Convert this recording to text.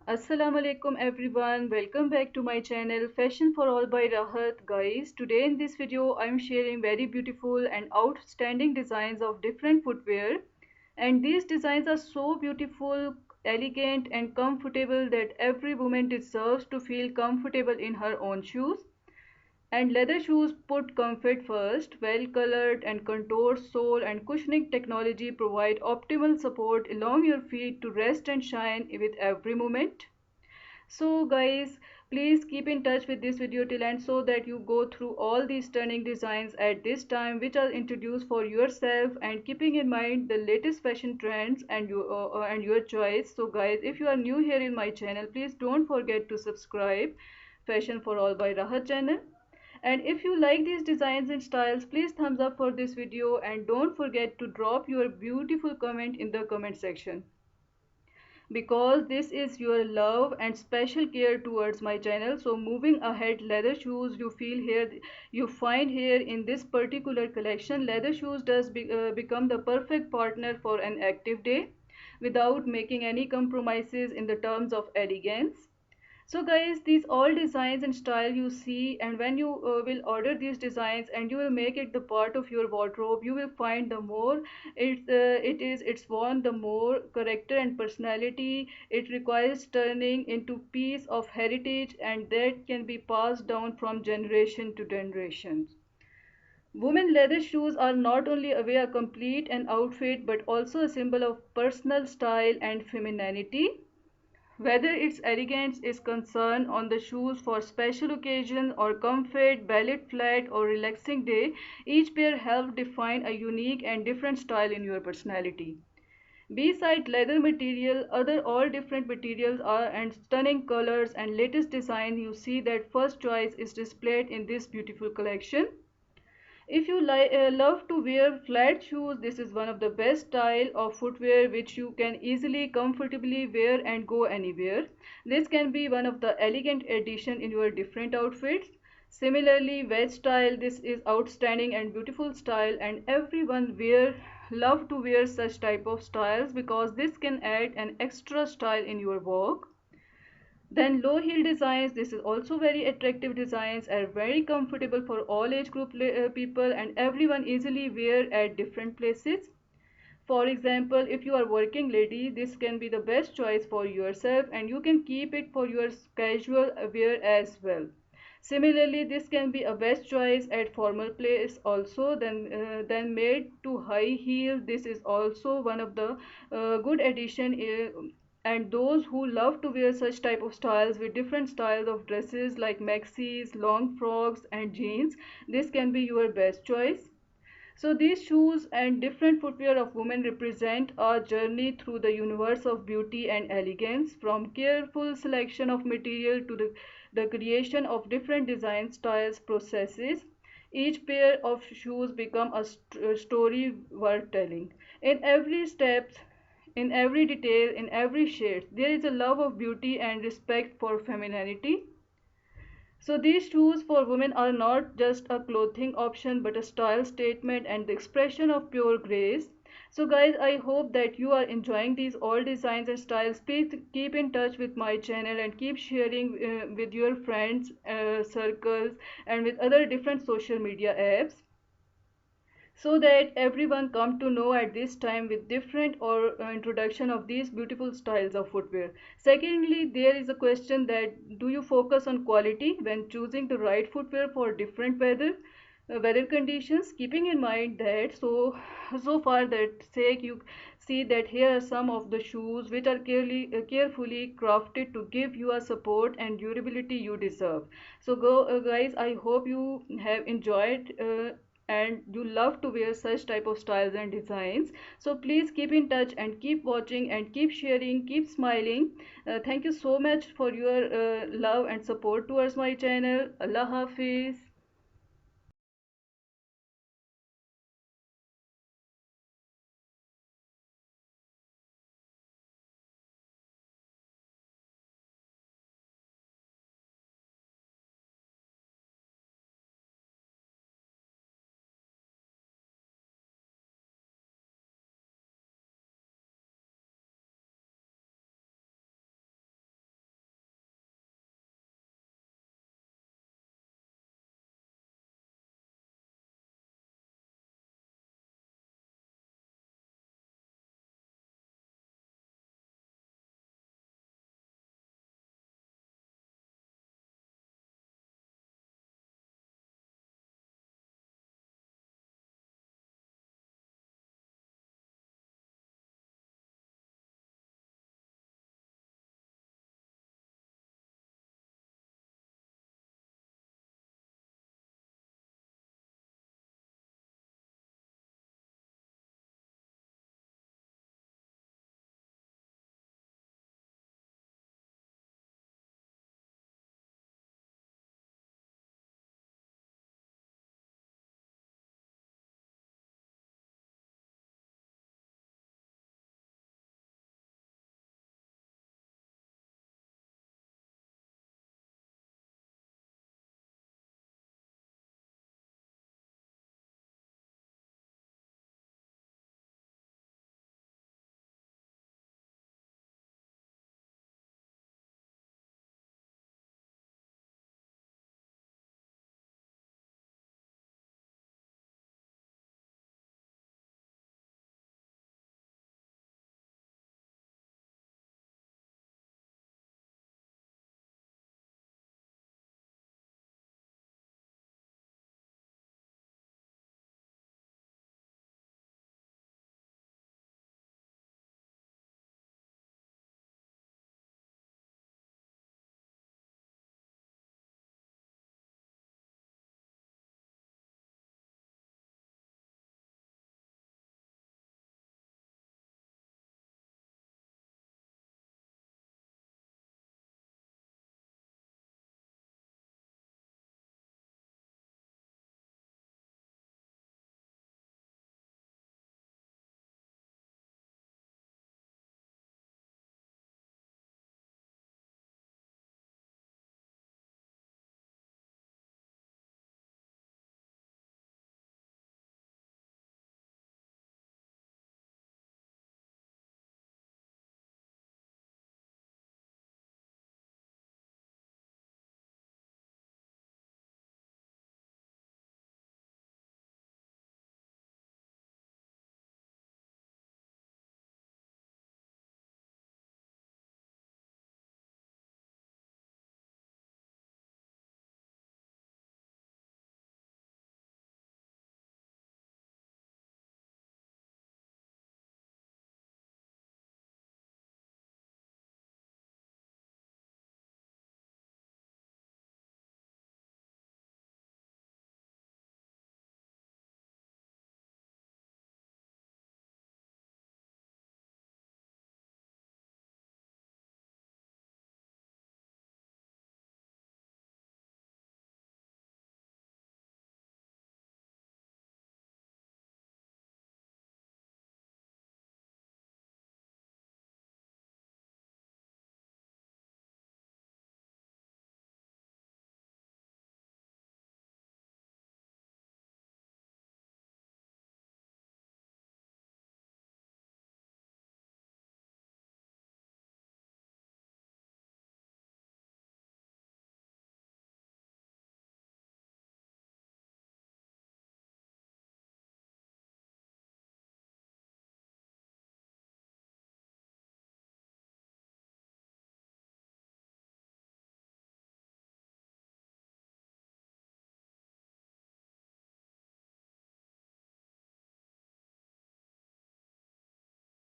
Assalamu alaikum everyone. Welcome back to my channel Fashion for All by Rahat. Guys, today in this video I'm sharing very beautiful and outstanding designs of different footwear, and these designs are so beautiful, elegant and comfortable that every woman deserves to feel comfortable in her own shoes. And leather shoes put comfort first. Well colored and contoured sole and cushioning technology provide optimal support along your feet to rest and shine with every movement. So guys, please keep in touch with this video till end so that you go through all these stunning designs at this time which are introduced for yourself, and keeping in mind the latest fashion trends and your choice. So guys, if you are new here in my channel, please don't forget to subscribe Fashion for All by Rahat channel. And if you like these designs and styles, please thumbs up for this video and don't forget to drop your beautiful comment in the comment section, because this is your love and special care towards my channel. So moving ahead, leather shoes you find here in this particular collection. Leather shoes become the perfect partner for an active day without making any compromises in the terms of elegance. So guys, these all designs and style you see, and when you will order these designs and you will make it the part of your wardrobe, you will find the more it's worn, the more character and personality it requires, turning into piece of heritage and that can be passed down from generation to generation. Women leather shoes are not only a way to complete an outfit but also a symbol of personal style and femininity. Whether its elegance is concerned on the shoes for special occasion or comfort, ballet flat or relaxing day, each pair helps define a unique and different style in your personality. Beside leather material, other all different materials are and stunning colors and latest design, you see that first choice is displayed in this beautiful collection. If you love to wear flat shoes, this is one of the best style of footwear which you can easily, comfortably wear and go anywhere. This can be one of the elegant addition in your different outfits. Similarly, wedge style, this is outstanding and beautiful style, and everyone love to wear such type of styles because this can add an extra style in your walk. Then low heel designs, this is also very attractive designs, are very comfortable for all age group people and everyone easily wear at different places. For example, if you are working lady, this can be the best choice for yourself and you can keep it for your casual wear as well. Similarly, this can be a best choice at formal place also. Then made to high heel, this is also one of the good addition, and those who love to wear such type of styles with different styles of dresses like maxis, long frocks and jeans, this can be your best choice. So these shoes and different footwear of women represent a journey through the universe of beauty and elegance, from careful selection of material to the creation of different design styles processes. Each pair of shoes become a story worth telling. In every step, in every detail, in every shade, there is a love of beauty and respect for femininity. So these shoes for women are not just a clothing option but a style statement and the expression of pure grace. So guys, I hope that you are enjoying these all designs and styles. Please keep in touch with my channel and keep sharing with your friends, circles and with other different social media apps, so that everyone come to know at this time with different or introduction of these beautiful styles of footwear. Secondly, there is a question that do you focus on quality when choosing the right footwear for different weather conditions, keeping in mind that so far that sake you see that here are some of the shoes which are carefully crafted to give you a support and durability you deserve. So guys, I hope you have enjoyed and you love to wear such type of styles and designs. So please keep in touch and keep watching and keep sharing, keep smiling. Thank you so much for your love and support towards my channel. Allah Hafiz.